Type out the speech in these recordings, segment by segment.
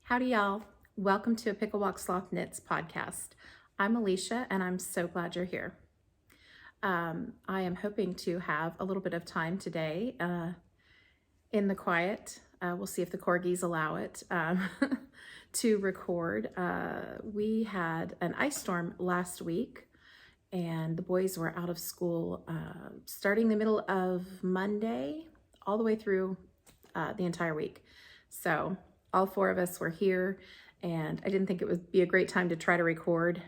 Howdy, y'all. Welcome to a Pickle Walk Sloth Knits podcast. I'm Alicia, and I'm so glad you're here. I am hoping to have a little bit of time today in the quiet. We'll see if the corgis allow it to record. We had an ice storm last week, and the boys were out of school starting the middle of Monday all the way through the entire week. So all four of us were here, and I didn't think it would be a great time to try to record.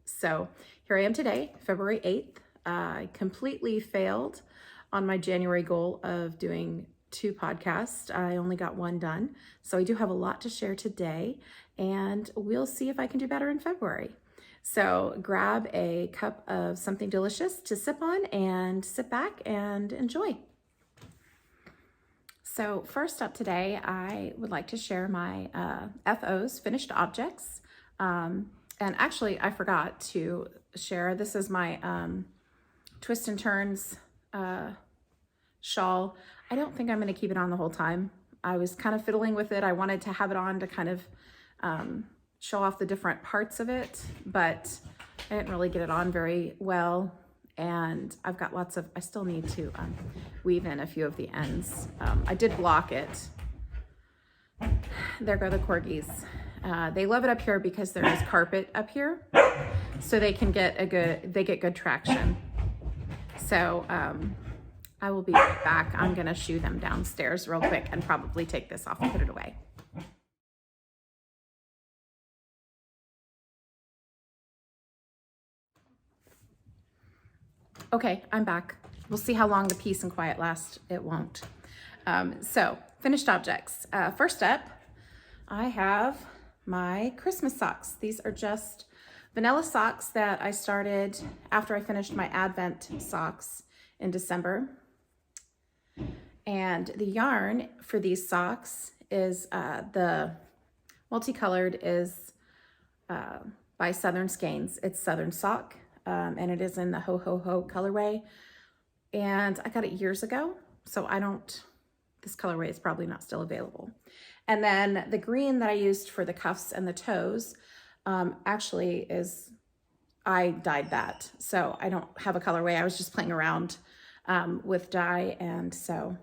So here I am today, February 8th. I completely failed on my January goal of doing 2 podcasts. I only got 1 done. So I do have a lot to share today, and we'll see if I can do better in February. So grab a cup of something delicious to sip on and sit back and enjoy. So first up today, I would like to share my FOs, finished objects. And actually, I forgot to share, this is my Twist and Turns shawl. I don't think I'm going to keep it on the whole time. I was kind of fiddling with it. I wanted to have it on to kind of show off the different parts of it, but I didn't really get it on very well. And I've got I still need to weave in a few of the ends. I did block it. There go the corgis. They love it up here because there is carpet up here, so they can get good traction. So I will be right back. I'm gonna shoo them downstairs real quick and probably take this off and put it away. Okay, I'm back. We'll see how long the peace and quiet lasts. It won't. So, finished objects. First up, I have my Christmas socks. These are just vanilla socks that I started after I finished my Advent socks in December. And the yarn for these socks is the multicolored is by Southern Skeins. It's Southern Sock. And it is in the HoHoHo colorway. And I got it years ago, so this colorway is probably not still available. And then the green that I used for the cuffs and the toes actually I dyed that. So I don't have a colorway. I was just playing around with dye, and so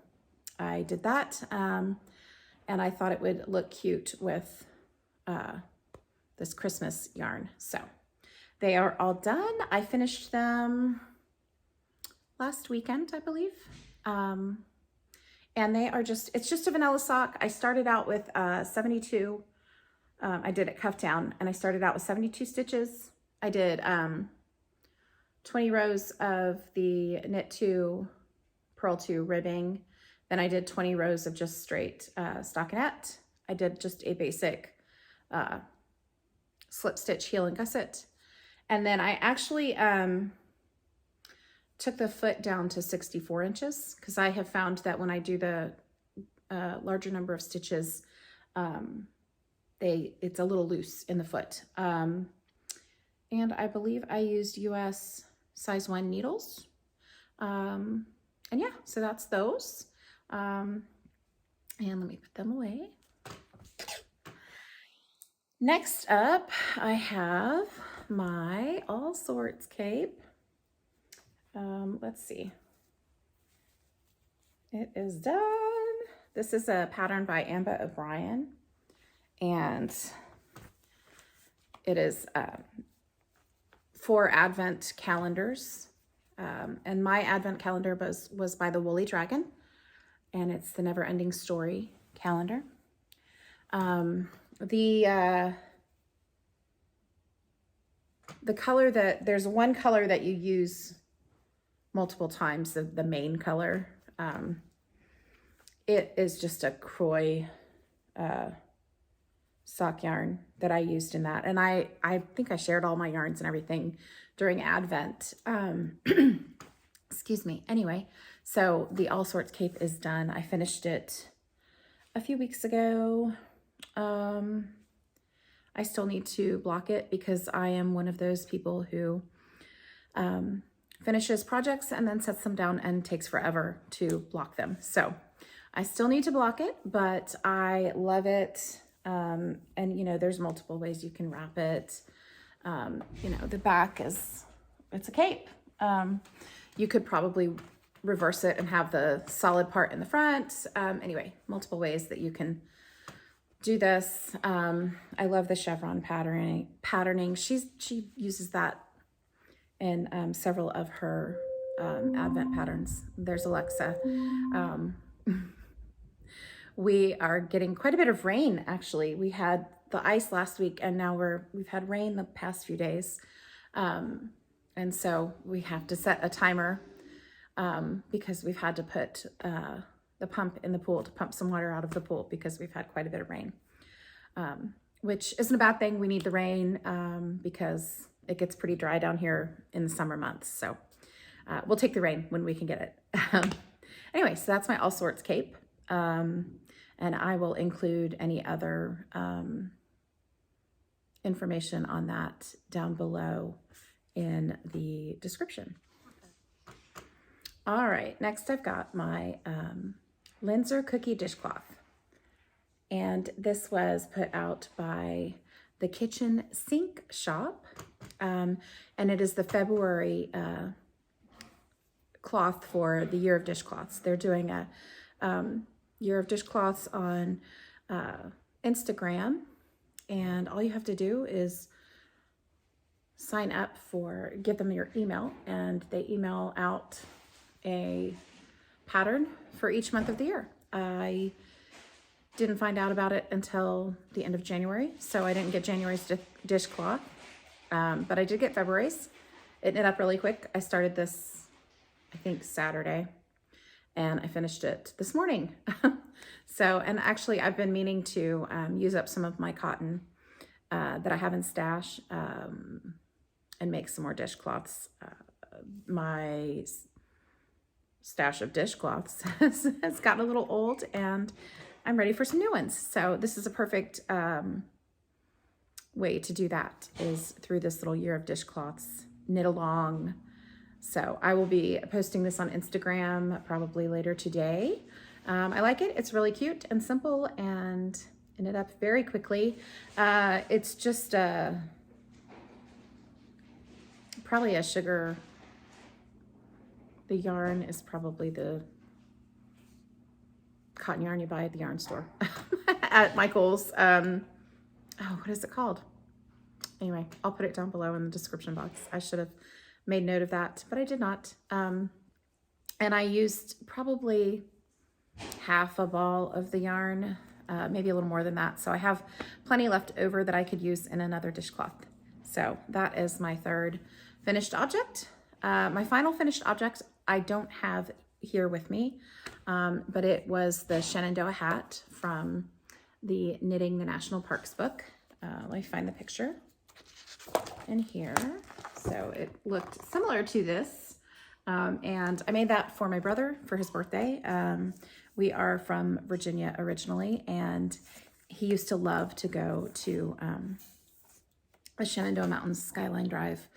I did that. And I thought it would look cute with this Christmas yarn. So they are all done. I finished them last weekend, I believe. And it's just a vanilla sock. I started out with 72. I did it cuff down, and I started out with 72 stitches. I did 20 rows of the knit 2, purl 2 ribbing. Then I did 20 rows of just straight stockinette. I did just a basic slip stitch heel and gusset. And then I actually took the foot down to 64 inches because I have found that when I do the larger number of stitches, it's a little loose in the foot. And I believe I used US size 1 needles. And yeah, so that's those. And let me put them away. Next up, I have my All Sorts cape. Let's see. It is done. This is a pattern by Amba O'Brien, and it is 4 Advent calendars. And my Advent calendar was by the Woolly Dragon, and it's the Neverending Story calendar. The color there's one color that you use multiple times, the main color. It is just a Croy sock yarn that I used in that. And I think I shared all my yarns and everything during Advent. Excuse me. Anyway, so the All Sorts cape is done. I finished it a few weeks ago. I still need to block it because I am one of those people who finishes projects and then sets them down and takes forever to block them. So I still need to block it, but I love it. And, you know, there's multiple ways you can wrap it. You know, the back it's a cape. You could probably reverse it and have the solid part in the front. Anyway, multiple ways that you can do this. I love the chevron patterning. She uses that in several of her Advent patterns. There's Alexa. We are getting quite a bit of rain, actually. We had the ice last week, and now we've had rain the past few days. And so we have to set a timer because we've had to put the pump in the pool to pump some water out of the pool because we've had quite a bit of rain, which isn't a bad thing. We need the rain because it gets pretty dry down here in the summer months. So we'll take the rain when we can get it. Anyway, so that's my All Sorts cape. And I will include any other information on that down below in the description. All right, next I've got my Linzer Cookie Dishcloth. And this was put out by the Kitchen Sink Shop. And it is the February cloth for the Year of Dishcloths. They're doing a Year of Dishcloths on Instagram, and all you have to do is sign up give them your email, and they email out a pattern for each month of the year. I didn't find out about it until the end of January, so I didn't get January's dishcloth, but I did get February's. It knit up really quick. I started this, I think, Saturday, and I finished it this morning. So, and actually I've been meaning to use up some of my cotton that I have in stash and make some more dishcloths. My stash of dishcloths has gotten a little old, and I'm ready for some new ones. So this is a perfect way to do that, is through this little Year of Dishcloths knit along. So I will be posting this on Instagram probably later today. I like it. It's really cute and simple and knit up very quickly. It's just probably a sugar. The yarn is probably the cotton yarn you buy at the yarn store at Michael's. Oh, what is it called? Anyway, I'll put it down below in the description box. I should have made note of that, but I did not. And I used probably half a ball of the yarn, maybe a little more than that. So I have plenty left over that I could use in another dishcloth. So that is my third finished object. My final finished object I don't have here with me, but it was the Shenandoah hat from the Knitting the National Parks book. Let me find the picture in here. So it looked similar to this, and I made that for my brother for his birthday. We are from Virginia originally, and he used to love to go to the Shenandoah Mountains Skyline Drive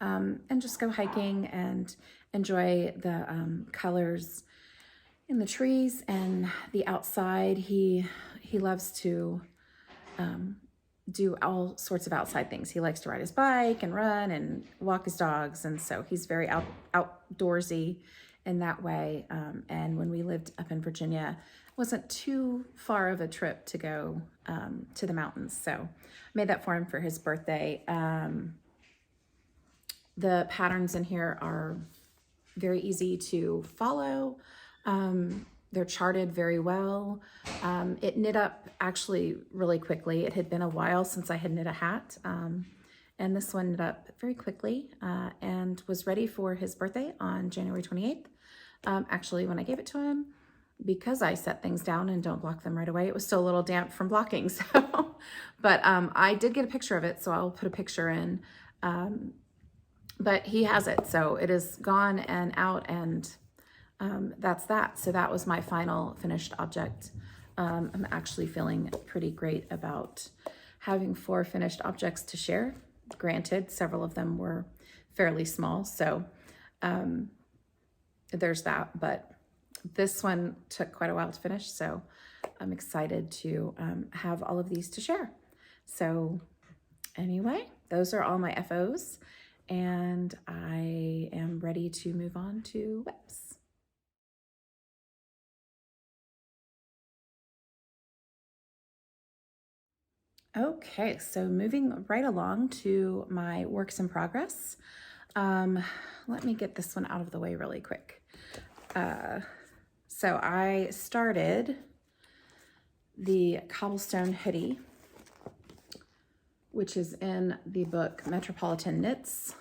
and just go hiking and enjoy the colors in the trees and the outside. He loves to do all sorts of outside things. He likes to ride his bike and run and walk his dogs, and so he's very outdoorsy in that way. And when we lived up in Virginia, it wasn't too far of a trip to go to the mountains, so I made that for him for his birthday. The patterns in here are very easy to follow. They're charted very well. It knit up actually really quickly. It had been a while since I had knit a hat, and this one knit up very quickly and was ready for his birthday on January 28th. Actually, when I gave it to him, because I set things down and don't block them right away, it was still a little damp from blocking. So, but I did get a picture of it, so I'll put a picture in. But he has it, so it is gone and out, and that's that. So that was my final finished object. I'm actually feeling pretty great about having 4 finished objects to share. Granted, several of them were fairly small, so there's that, but this one took quite a while to finish, so I'm excited to have all of these to share. So anyway, those are all my FOs, and I am ready to move on to WIPs. Okay, so moving right along to my works in progress. Let me get this one out of the way really quick. So I started the cobblestone hoodie, which is in the book Metropolitan Knits.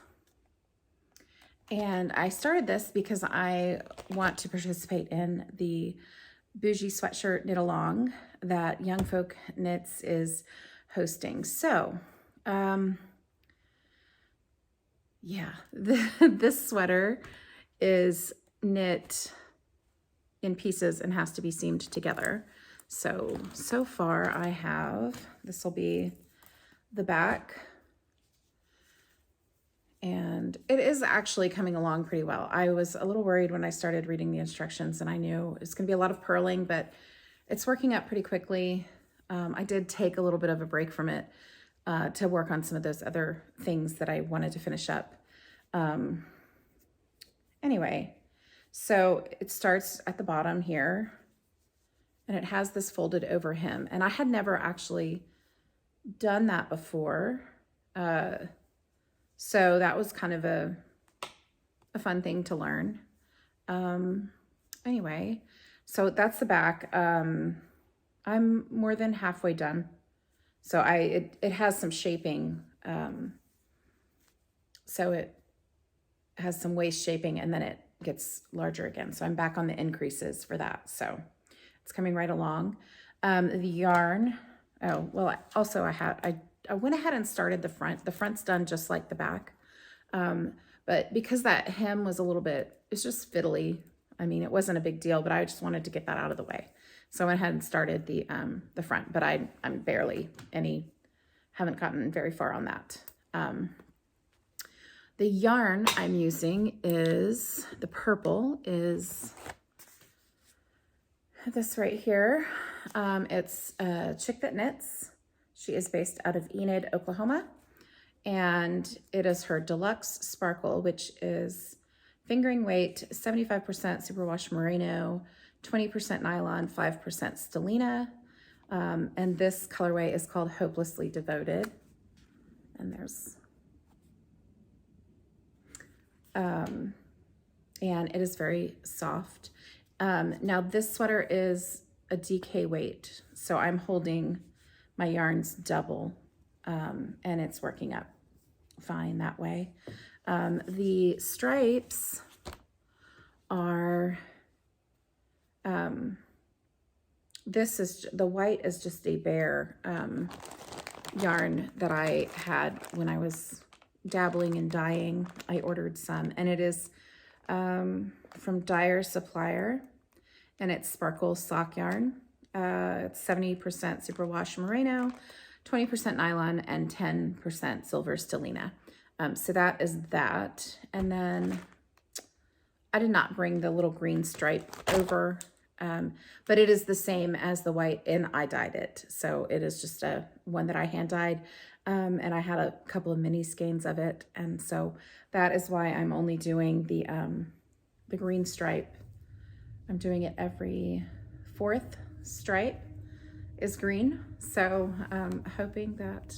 And I started this because I want to participate in the Bougie Sweatshirt Knit Along that Young Folk Knits is hosting. So, yeah, this sweater is knit in pieces and has to be seamed together. So far I have, this will be the back, and it is actually coming along pretty well. I was a little worried when I started reading the instructions, and I knew it's going to be a lot of purling, but it's working out pretty quickly. I did take a little bit of a break from it to work on some of those other things that I wanted to finish up. Anyway, so it starts at the bottom here, and it has this folded over hem, and I had never actually done that before. So that was kind of a fun thing to learn. Anyway, so that's the back. I'm more than halfway done. So it has some shaping. So it has some waist shaping, and then it gets larger again. So I'm back on the increases for that. So it's coming right along. The yarn, oh, well, also I went ahead and started the front. The front's done just like the back. But because that hem was a little bit, it's just fiddly. I mean, it wasn't a big deal, but I just wanted to get that out of the way. So I went ahead and started the front, but I'm barely haven't gotten very far on that. The yarn I'm using is, the purple is this right here. It's a chick that knits. She is based out of Enid, Oklahoma, and it is her deluxe sparkle, which is fingering weight, 75% superwash merino, 20% nylon, 5% stellina. And this colorway is called Hopelessly Devoted. And there's, and it is very soft. Now this sweater is a DK weight, so I'm holding my yarns double, and it's working up fine that way. The stripes are, the white is just a bare yarn that I had when I was dabbling in dyeing. I ordered some, and it is from Dyer Supplier, and it's sparkle sock yarn. It's 70% superwash merino, 20% nylon, and 10% silver stellina. So that is that. And then I did not bring the little green stripe over, but it is the same as the white, and I dyed it. So it is just one that I hand dyed, and I had a couple of mini skeins of it. And so that is why I'm only doing the green stripe. I'm doing it every fourth stripe is green. So hoping that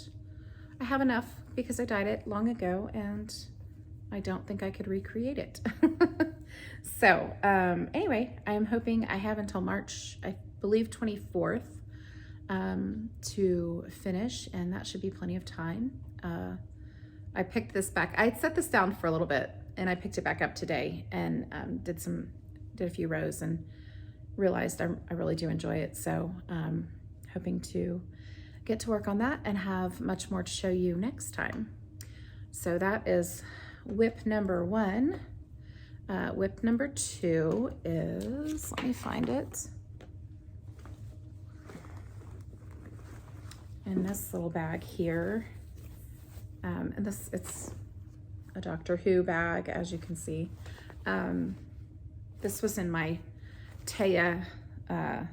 I have enough, because I dyed it long ago and I don't think I could recreate it. So anyway, I'm hoping I have until March, I believe 24th, to finish, and that should be plenty of time. I picked this back. I had set this down for a little bit, and I picked it back up today and did a few rows and realized I really do enjoy it. So hoping to get to work on that and have much more to show you next time. So that is WIP number 1. WIP number 2 is, let me find it, in this little bag here. And it's a Doctor Who bag, as you can see. This was in my Taya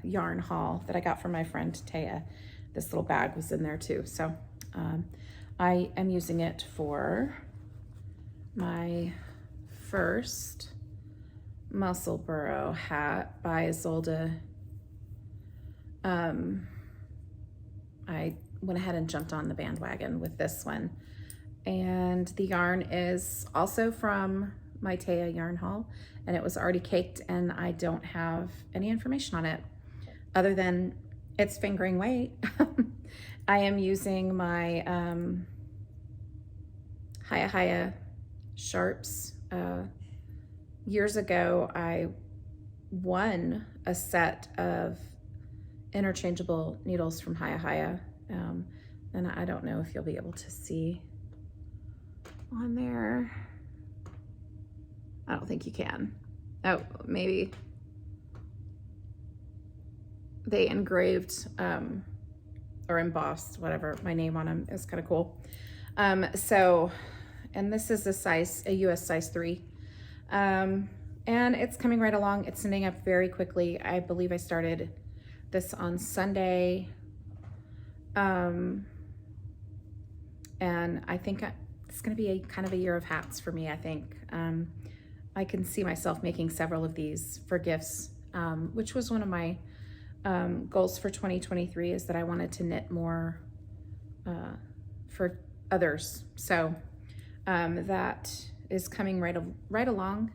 yarn haul that I got from my friend Taya. This little bag was in there too. So I am using it for my first Muscle Burrow hat by Isolde. I went ahead and jumped on the bandwagon with this one. And the yarn is also from my Taya yarn haul, and it was already caked, and I don't have any information on it other than it's fingering weight. I am using my HoHoHo Sharps. Years ago, I won a set of interchangeable needles from HoHoHo, and I don't know if you'll be able to see on there. I don't think you can. Oh, maybe they engraved or embossed, whatever, my name on them. It's kind of cool. So, and this is a US size 3. And it's coming right along. It's knitting up very quickly. I believe I started this on Sunday. And I think it's going to be kind of a year of hats for me, I think. I can see myself making several of these for gifts, which was one of my goals for 2023, is that I wanted to knit more for others. So that is coming right along.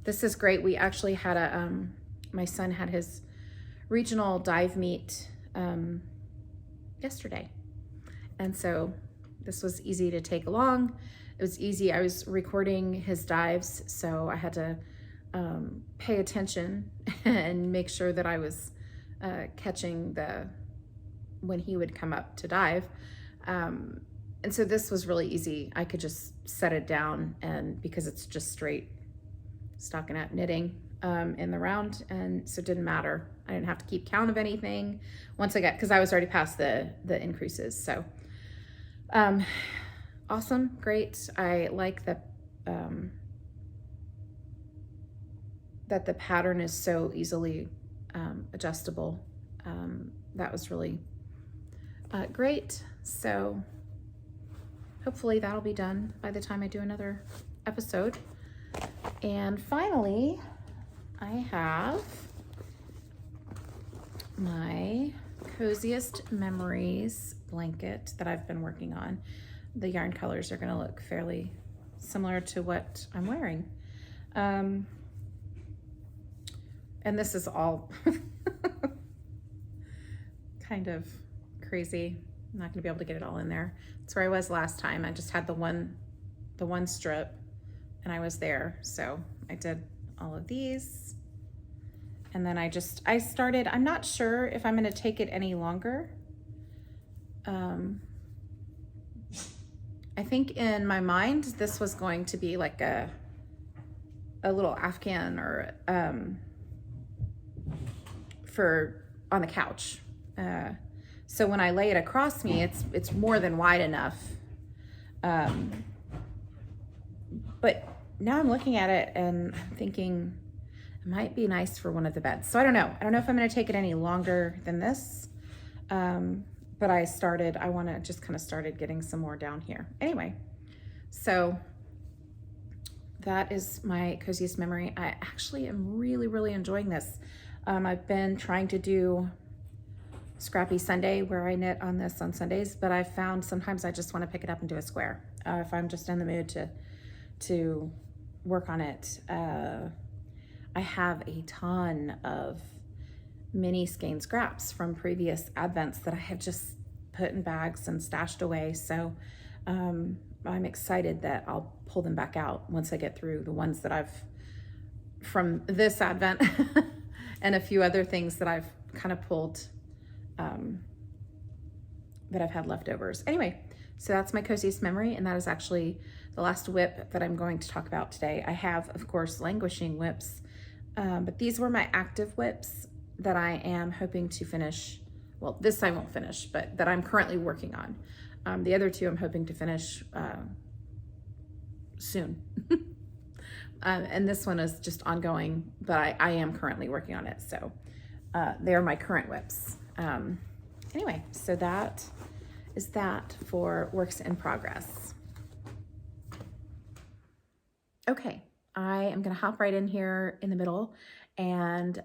This is great. We actually had my son had his regional dive meet yesterday. And so this was easy to take along. It was easy. I was recording his dives, so I had to pay attention and make sure that I was catching when he would come up to dive. And so this was really easy. I could just set it down, and because it's just straight stockinette knitting in the round, and so it didn't matter. I didn't have to keep count of anything once because I was already past the increases. So awesome, great. I like that the pattern is so easily adjustable. That was really great. So hopefully that'll be done by the time I do another episode. And finally, I have my Coziest Memories blanket that I've been working on. The yarn colors are going to look fairly similar to what I'm wearing. And this is all kind of crazy. I'm not going to be able to get it all in there. That's where I was last time. I just had the one strip, and I was there. So I did all of these. And then I started, I'm not sure if I'm going to take it any longer. I think in my mind, this was going to be like a little Afghan or for on the couch. So when I lay it across me, it's more than wide enough. But now I'm looking at it and I'm thinking it might be nice for one of the beds. So I don't know. I don't know if I'm going to take it any longer than this. But I want to just kind of started getting some more down here. Anyway, so that is my Coziest Memory. I actually am really, really enjoying this. I've been trying to do Scrappy Sunday where I knit on this on Sundays, but I found sometimes I just want to pick it up and do a square. If I'm just in the mood to work on it. I have a ton of mini skein scraps from previous advents that I have just put in bags and stashed away. So I'm excited that I'll pull them back out once I get through the ones that I've from this advent and a few other things that I've kind of pulled that I've had leftovers. Anyway, so that's my Coziest Memory, and that is actually the last whip that I'm going to talk about today. I have, of course, languishing whips, but these were my active whips that I am hoping to finish. Well, this I won't finish, but that I'm currently working on. The other two I'm hoping to finish soon. And this one is just ongoing, but I am currently working on it. So they're my current whips. Anyway, so that is that for works in progress. Okay, I am gonna hop right in here in the middle and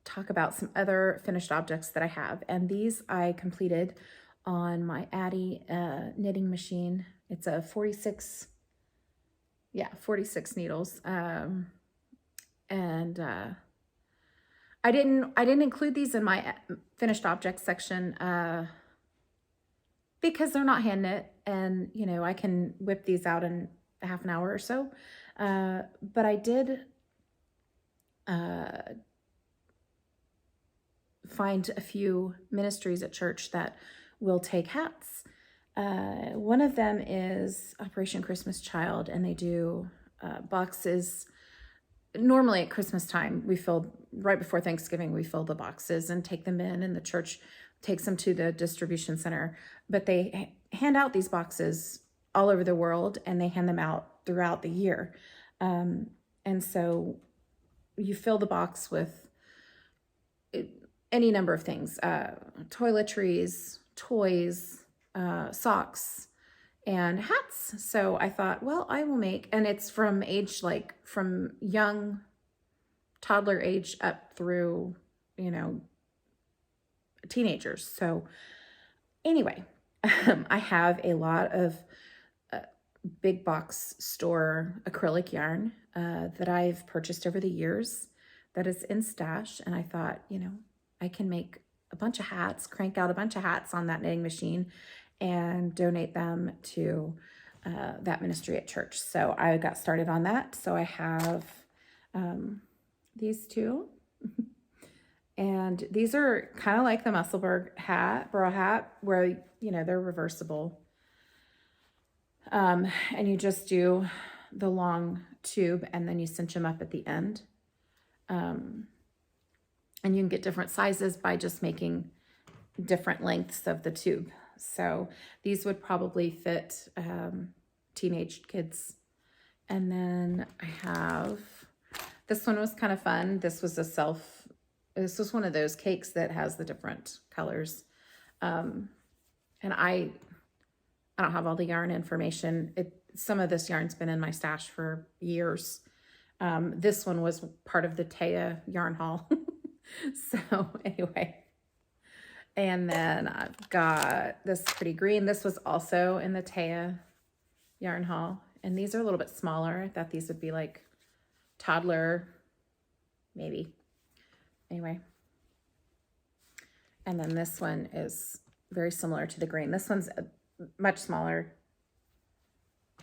talk about some other finished objects that I have. And these I completed on my Addy knitting machine. It's a 46 needles. I didn't include these in my finished objects section because they're not hand knit, and you know, I can whip these out in a half an hour or so. But I did find a few ministries at church that will take hats. One of them is Operation Christmas Child, and they do boxes. Normally at Christmas time, we fill, right before Thanksgiving, we fill the boxes and take them in, and the church takes them to the distribution center. But they hand out these boxes all over the world, and they hand them out throughout the year. And so you fill the box with any number of things, toiletries, toys, socks, and hats. So I thought, well, I will make, and it's from age, like from young toddler age up through, you know, teenagers. So anyway, I have a lot of big box store acrylic yarn that I've purchased over the years that is in stash. And I thought, you know, I can make a bunch of hats, crank out a bunch of hats on that knitting machine and donate them to that ministry at church. So I got started on that. So I have these two. And these are kind of like the Musselburgh bra hat, where, you know, they're reversible. And you just do the long tube and then you cinch them up at the end. And you can get different sizes by just making different lengths of the tube. So these would probably fit teenage kids. And then I have, this one was kind of fun. This was one of those cakes that has the different colors. And I don't have all the yarn information. Some of this yarn's been in my stash for years. This one was part of the Taya yarn haul. So anyway, and then I've got this pretty green. This was also in the Taya yarn haul. And these are a little bit smaller. I thought these would be like toddler, maybe. Anyway. And then this one is very similar to the green. This one's much smaller.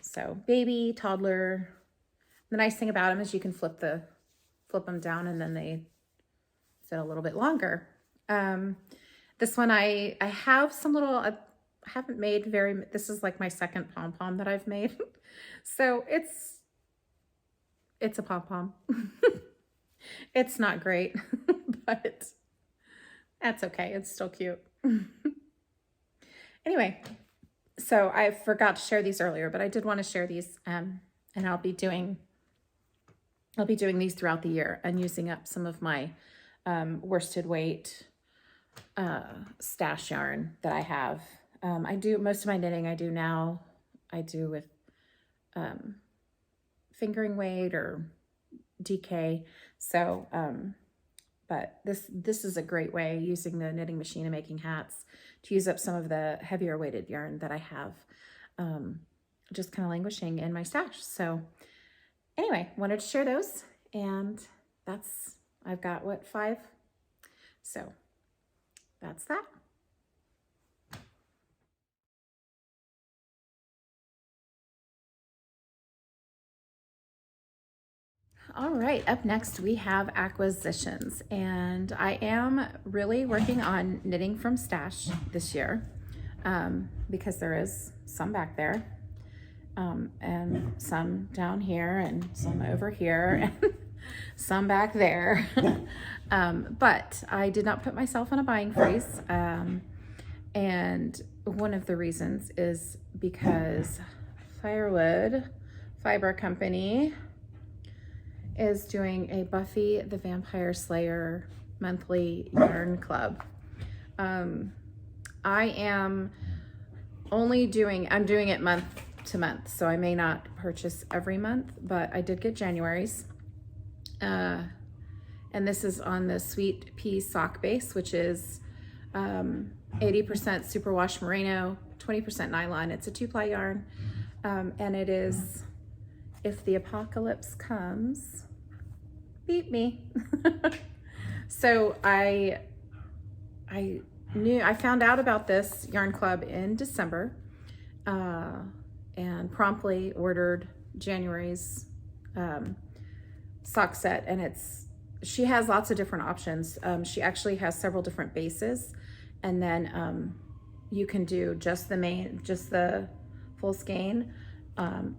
So baby, toddler. The nice thing about them is you can flip them down and then they fit a little bit longer. This one I have some little, I haven't made this is like my second pom-pom that I've made. So it's a pom-pom. It's not great, but that's okay. It's still cute. Anyway, so I forgot to share these earlier, but I did want to share these, and I'll be doing these throughout the year and using up some of my worsted weight stash yarn that I have. I do most of my knitting I do with fingering weight or DK. So, but this is a great way, using the knitting machine and making hats, to use up some of the heavier weighted yarn that I have just kind of languishing in my stash. So anyway, wanted to share those, and I've got 5? So that's that. All right, up next we have acquisitions, and I am really working on knitting from stash this year because there is some back there and some down here and some over here and some back there. But I did not put myself on a buying freeze, and one of the reasons is because Fiber Company is doing a Buffy the Vampire Slayer monthly yarn club. I'm doing it month to month, so I may not purchase every month, but I did get January's. And this is on the Sweet Pea sock base, which is 80% superwash merino, 20% nylon. It's a 2-ply yarn, and it is If the Apocalypse Comes, Beat Me. So I found out about this yarn club in December, and promptly ordered January's sock set, and she has lots of different options. She actually has several different bases, and then you can do just the full skein.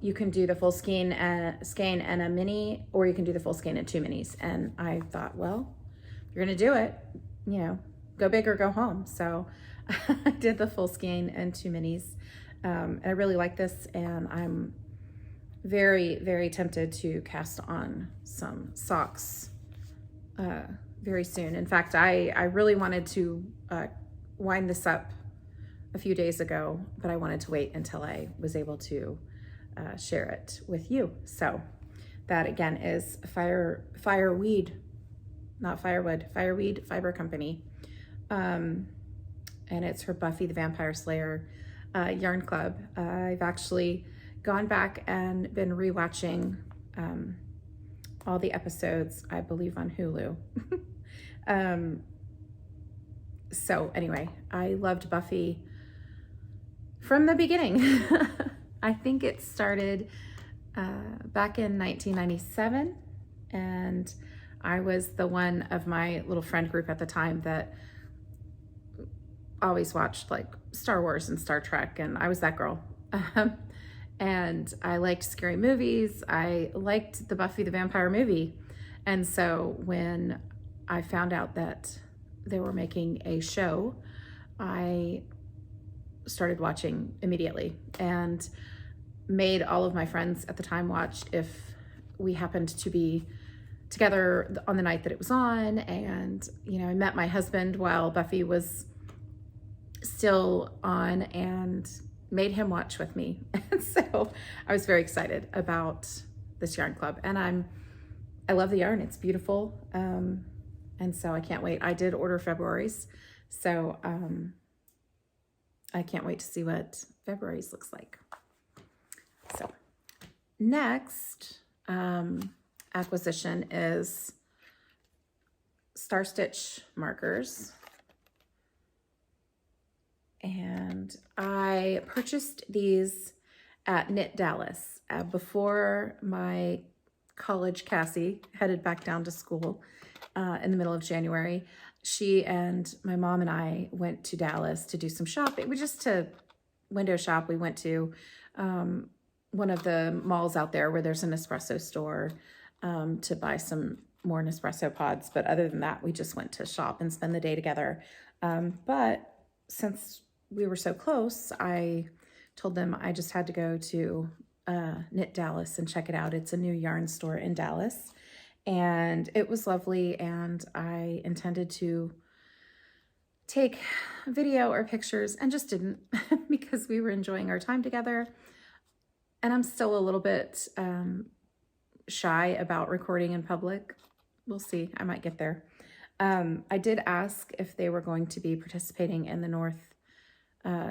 You can do the full skein and a mini, or you can do the full skein and 2 minis. And I thought, well, if you're gonna do it, go big or go home. So I did the full skein and 2 minis. I really like this, and I'm very, very tempted to cast on some socks very soon. In fact, I really wanted to wind this up a few days ago, but I wanted to wait until I was able to share it with you. So that again is Fireweed, not Firewood, Fireweed Fiber Company. And it's her Buffy the Vampire Slayer yarn club. I've actually gone back and been rewatching all the episodes, I believe on Hulu. So anyway, I loved Buffy from the beginning. I think it started back in 1997, and I was the one of my little friend group at the time that always watched like Star Wars and Star Trek, and I was that girl. And I liked scary movies. I liked the Buffy the Vampire movie. And so when I found out that they were making a show, I started watching immediately and made all of my friends at the time watch if we happened to be together on the night that it was on. And, I met my husband while Buffy was still on and made him watch with me. And so I was very excited about this yarn club, and I love the yarn. It's beautiful. And so I can't wait. I did order February's, so I can't wait to see what February's looks like. So next acquisition is Star Stitch markers. And I purchased these at Knit Dallas before my college Cassie headed back down to school in the middle of January. She and my mom and I went to Dallas to do some shopping. We just to window shop. We went to one of the malls out there where there's an Nespresso store to buy some more Nespresso pods. But other than that, we just went to shop and spend the day together. But since we were so close, I told them I just had to go to Knit Dallas and check it out. It's a new yarn store in Dallas, and it was lovely, and I intended to take video or pictures and just didn't because we were enjoying our time together. And I'm still a little bit shy about recording in public. We'll see. I might get there. I did ask if they were going to be participating in the North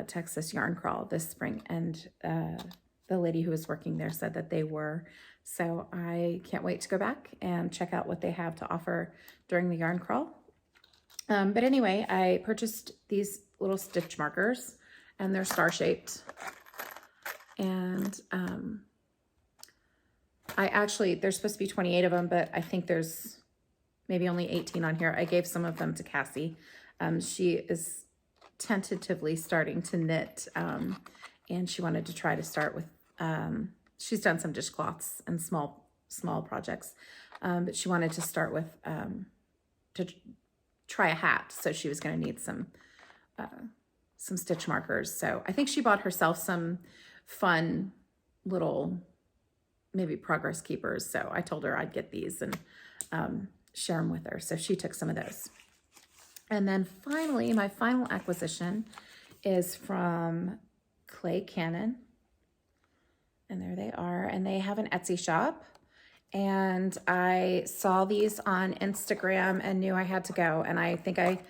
Texas Yarn Crawl this spring, and the lady who was working there said that they were. So I can't wait to go back and check out what they have to offer during the yarn crawl. But anyway, I purchased these little stitch markers, and they're star-shaped. And there's supposed to be 28 of them, but I think there's maybe only 18 on here. I gave some of them to Cassie. She is tentatively starting to knit, and she wanted to try to start with, she's done some dishcloths and small projects, but she wanted to start with, to try a hat. So she was going to need some stitch markers. So I think she bought herself some fun little maybe progress keepers. So I told her I'd get these and share them with her. So she took some of those. And then finally, my final acquisition is from Clay Cannon. And there they are. And they have an Etsy shop. And I saw these on Instagram and knew I had to go. And I think I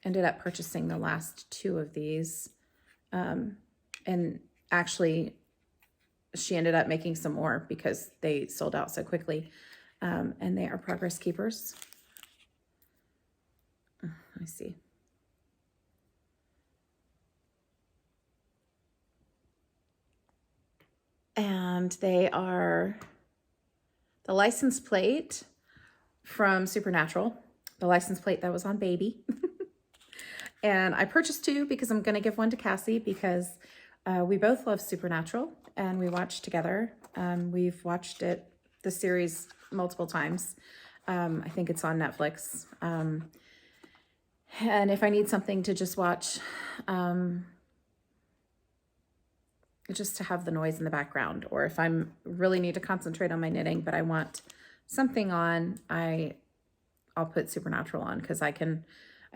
ended up purchasing the last 2 of these. And actually, she ended up making some more because they sold out so quickly. And they are progress keepers. Let me see. And they are the license plate from Supernatural, the license plate that was on Baby. And I purchased 2 because I'm going to give one to Cassie because we both love Supernatural and we watched together. We've watched the series multiple times. I think it's on Netflix. And if I need something to just watch, just to have the noise in the background, or if I'm really need to concentrate on my knitting, but I want something on, I'll put Supernatural on because I've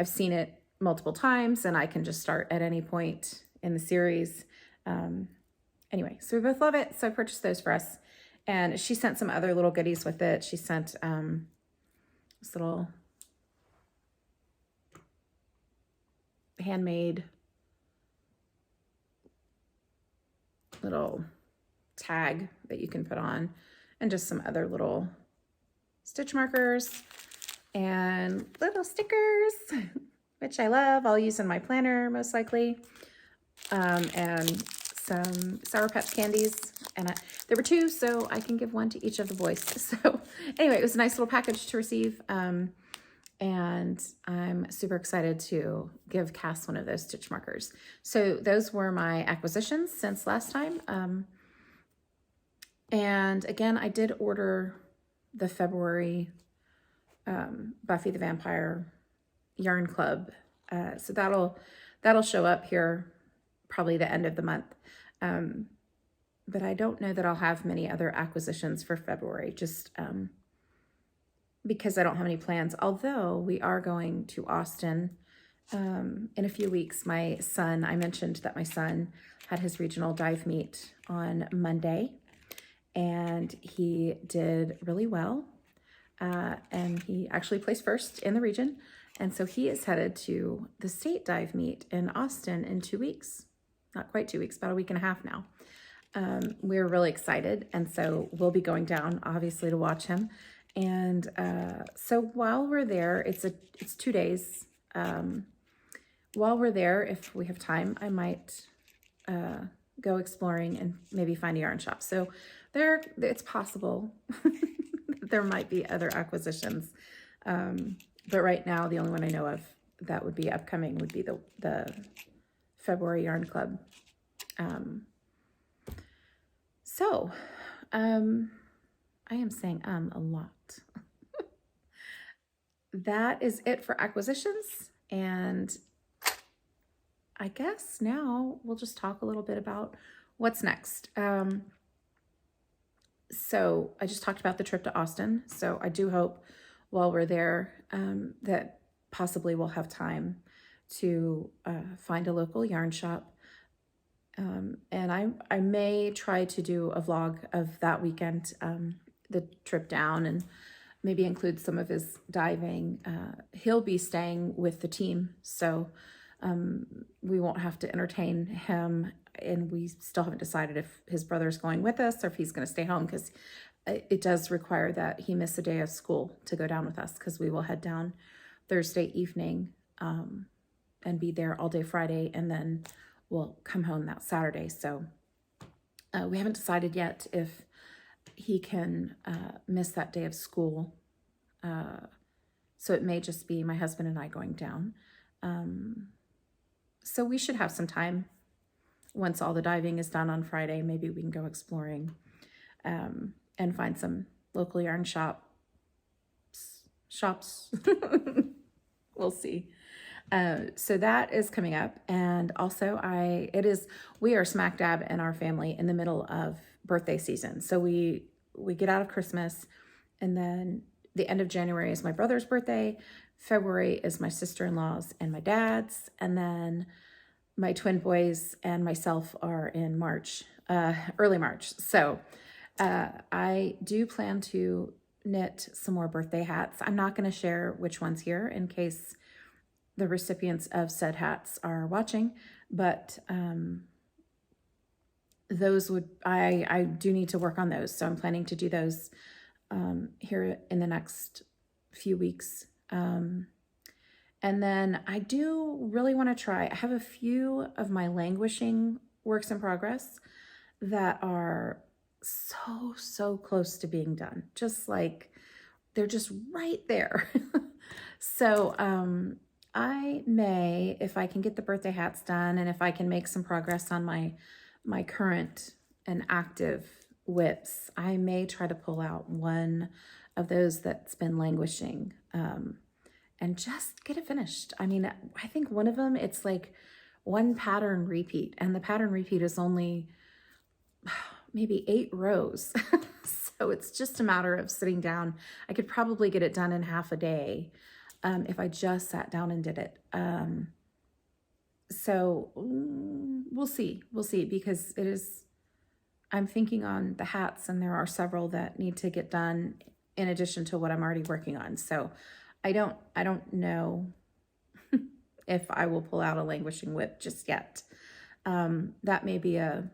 seen it multiple times and I can just start at any point in the series. Anyway, so we both love it. So I purchased those for us. And she sent some other little goodies with it. She sent this little handmade little tag that you can put on, and just some other little stitch markers and little stickers, which I love. I'll use in my planner most likely. And some Sour Patch candies. And there were 2, so I can give one to each of the boys. So anyway, it was a nice little package to receive. And I'm super excited to give Cass one of those stitch markers. So those were my acquisitions since last time. And again, I did order the February Buffy the Vampire Yarn Club. So that'll show up here probably the end of the month. But I don't know that I'll have many other acquisitions for February, just because I don't have any plans. Although we are going to Austin in a few weeks. I mentioned that my son had his regional dive meet on Monday, and he did really well. And he actually placed first in the region. And so he is headed to the state dive meet in Austin in 2 weeks. Not quite 2 weeks, about a week and a half now. We're really excited. And so we'll be going down, obviously, to watch him. And so while we're there, it's 2 days. While we're there, if we have time, I might go exploring and maybe find a yarn shop. So it's possible there might be other acquisitions. But right now, the only one I know of that would be upcoming would be the February Yarn Club. I am saying a lot. That is it for acquisitions. And I guess now we'll just talk a little bit about what's next. So I just talked about the trip to Austin. So I do hope while we're there that possibly we'll have time to find a local yarn shop. And I may try to do a vlog of that weekend, the trip down, and maybe include some of his diving. He'll be staying with the team, so we won't have to entertain him, and we still haven't decided if his brother's going with us or if he's going to stay home, because it does require that he miss a day of school to go down with us, because we will head down Thursday evening and be there all day Friday, and then we'll come home that Saturday. So we haven't decided yet if he can miss that day of school. So it may just be my husband and I going down. So we should have some time once all the diving is done on Friday. Maybe we can go exploring and find some local yarn shops. We'll see. So that is coming up. And also we are smack dab in our family in the middle of birthday season. So we get out of Christmas, and then the end of January is my brother's birthday. February is my sister-in-law's and my dad's, and then my twin boys and myself are in March, early March. So I do plan to knit some more birthday hats. I'm not going to share which ones here in case the recipients of said hats are watching, but those would, I do need to work on those. So I'm planning to do those here in the next few weeks. And then I do really want to try, I have a few of my languishing works in progress that are so close to being done. Just like, they're just right there. So I may, if I can get the birthday hats done, and if I can make some progress on my current and active whips, I may try to pull out one of those that's been languishing and just get it finished. I mean, I think one of them, it's like one pattern repeat, and the pattern repeat is only maybe 8 rows. So it's just a matter of sitting down. I could probably get it done in half a day if I just sat down and did it. So we'll see, because it is, I'm thinking on the hats, and there are several that need to get done in addition to what I'm already working on. So I don't know if I will pull out a languishing whip just yet. That may be a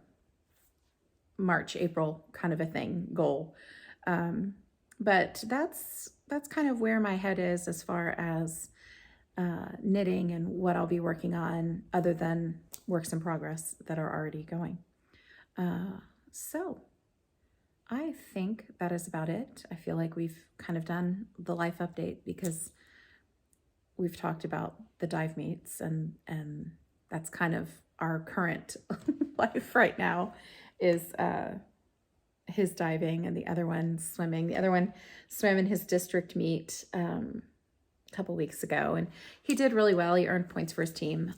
March, April kind of a thing, goal. But that's kind of where my head is as far as knitting and what I'll be working on, other than works in progress that are already going. So I think that is about it. I feel like we've kind of done the life update, because we've talked about the dive meets, and that's kind of our current life right now, is his diving and the other one swimming. The other one swam in his district meet a couple weeks ago, and he did really well. He earned points for his team.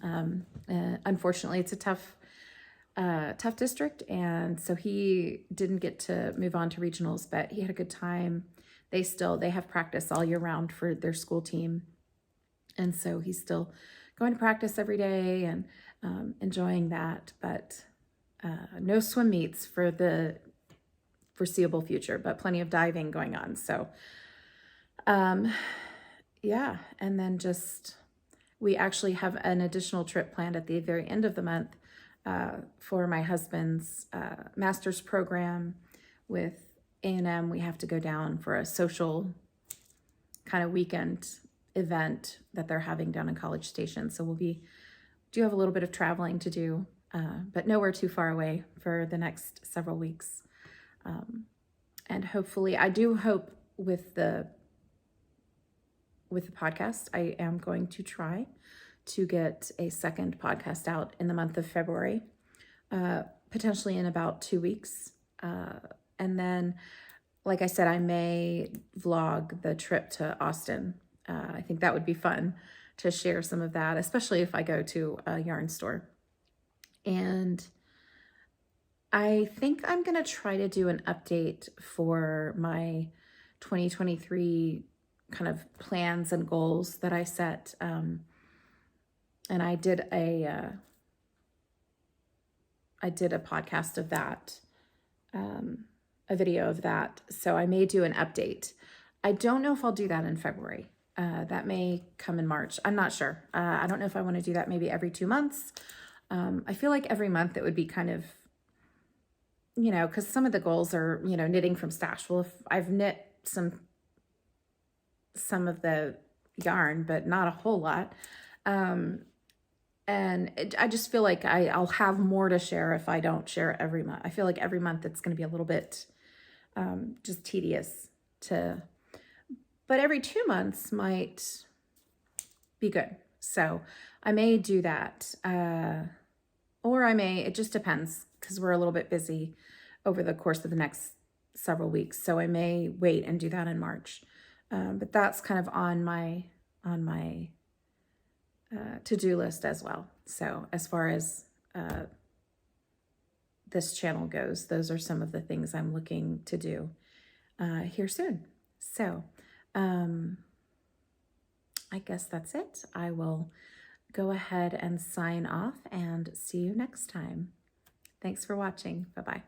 Unfortunately, it's a tough district, and so he didn't get to move on to regionals, but he had a good time. They have practice all year round for their school team, and so he's still going to practice every day and enjoying that, but no swim meets for the foreseeable future, but plenty of diving going on. So yeah, and then we actually have an additional trip planned at the very end of the month for my husband's master's program with A&M. We have to go down for a social kind of weekend event that they're having down in College Station. So do have a little bit of traveling to do, but nowhere too far away for the next several weeks. And hopefully, I do hope with the podcast, I am going to try to get a second podcast out in the month of February, potentially in about 2 weeks. And then, like I said, I may vlog the trip to Austin. I think that would be fun to share some of that, especially if I go to a yarn store. And I think I'm going to try to do an update for my 2023 kind of plans and goals that I set. And I did a podcast of that, a video of that. So I may do an update. I don't know if I'll do that in February. That may come in March. I'm not sure. I don't know if I want to do that maybe every 2 months. I feel like every month it would be kind of, because some of the goals are, knitting from stash. Well, if I've knit some of the yarn, but not a whole lot. And I just feel like I'll have more to share if I don't share it every month. I feel like every month it's going to be a little bit just tedious but every 2 months might be good. So I may do that. Or I may, it just depends, because we're a little bit busy over the course of the next several weeks. So I may wait and do that in March. But that's kind of on my to-do list as well. So as far as this channel goes. Those are some of the things I'm looking to do here soon. So I guess that's it. I will go ahead and sign off and see you next time. Thanks for watching. Bye-bye.